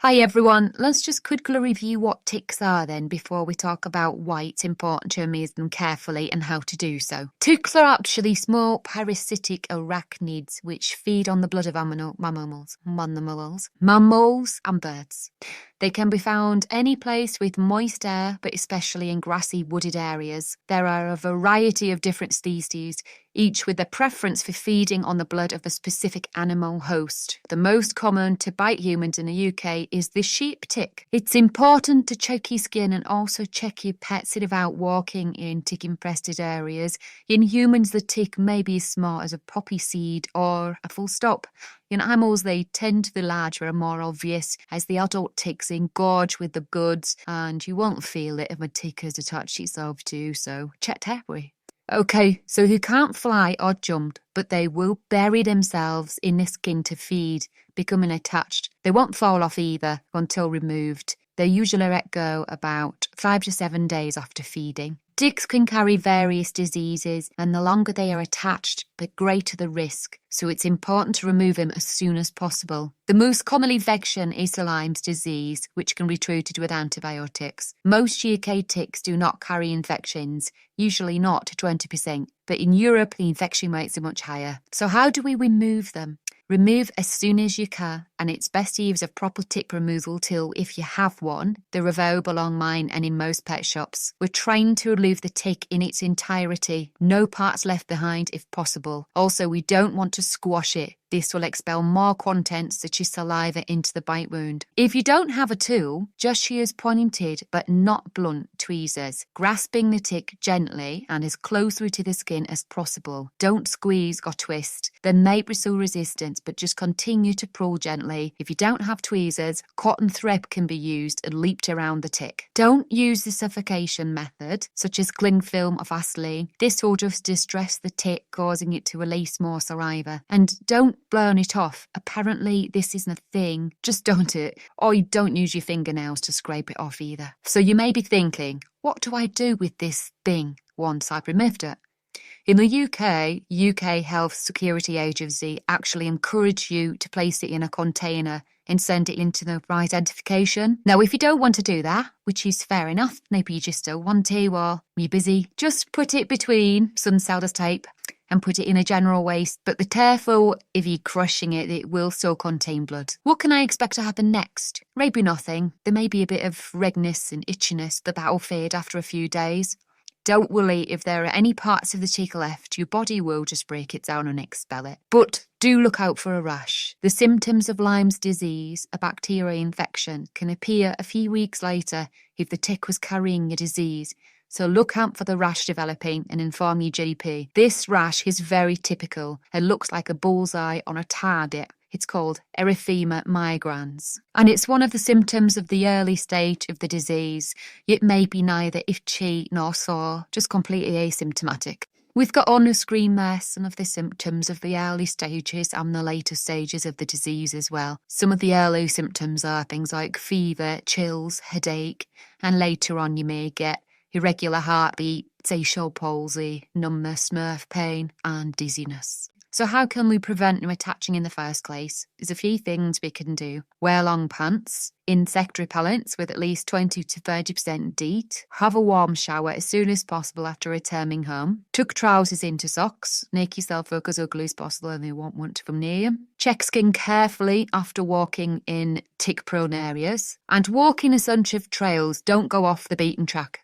Hi everyone, let's just quickly review what ticks are then before we talk about why it's important to amaze them carefully and how to do so. Ticks are actually small parasitic arachnids which feed on the blood of mammals and birds. They can be found any place with moist air, but especially in grassy wooded areas. There are a variety of different species, each with a preference for feeding on the blood of a specific animal host. The most common to bite humans in the UK is the sheep tick. It's important to check your skin and also check your pets if out walking in tick-infested areas. In humans, the tick may be as small as a poppy seed or a full stop. In animals, they tend to be larger and more obvious as the adult ticks engorge with the goods, and you won't feel it if a tick has attached itself to you, so check carefully. Okay, so they can't fly or jump, but they will bury themselves in the skin to feed, becoming attached. They won't fall off either until removed. They usually let go about 5 to 7 days after feeding. Ticks can carry various diseases, and the longer they are attached, the greater the risk, so it's important to remove them as soon as possible. The most common infection is the Lyme's disease, which can be treated with antibiotics. Most UK ticks do not carry infections, usually not 20%, but in Europe the infection rates are much higher. So how do we remove them? Remove as soon as you can, and it's best to use a proper tick removal tool if you have one. They're available online and in most pet shops. We're trained to remove the tick in its entirety, no parts left behind if possible. Also, we don't want to squash it. This will expel more contents such as saliva into the bite wound. If you don't have a tool, just use pointed but not blunt tweezers, grasping the tick gently and as closely to the skin as possible. Don't squeeze or twist. There may be some resistance, but just continue to pull gently. If you don't have tweezers, cotton thread can be used and looped around the tick. Don't use the suffocation method, such as cling film or Vaseline. This will just distress the tick, causing it to release more saliva. And don't burn it off. Apparently this isn't a thing. Just don't it. Or you don't use your fingernails to scrape it off either. So you may be thinking, what do I do with this thing once I've removed it? In the UK Health Security Agency actually encourage you to place it in a container and send it into the right identification. Now, if you don't want to do that, which is fair enough, maybe you just don't want to or you're busy, just put it between some sellers tape and put it in a general waste. But be careful, if you're crushing it, it will still contain blood. What can I expect to happen next? Maybe nothing. There may be a bit of redness and itchiness, but that will fade after a few days. Don't worry if there are any parts of the tick left, your body will just break it down and expel it. But do look out for a rash. The symptoms of Lyme's disease, a bacterial infection, can appear a few weeks later if the tick was carrying a disease. So look out for the rash developing and inform your GP. This rash is very typical and looks like a bullseye on a target. It's called erythema migrans. And it's one of the symptoms of the early stage of the disease. It may be neither itchy nor sore, just completely asymptomatic. We've got on the screen there some of the symptoms of the early stages and the later stages of the disease as well. Some of the early symptoms are things like fever, chills, headache, and later on you may get irregular heartbeat, facial palsy, numbness, nerve pain, and dizziness. So how can we prevent them attaching in the first place? There's a few things we can do. Wear long pants, insect repellents with at least 20 to 30% DEET, have a warm shower as soon as possible after returning home, tuck trousers into socks, make yourself look as ugly as possible and they won't want to come near you. Check skin carefully after walking in tick-prone areas, and walk in a bunch of trails. Don't go off the beaten track.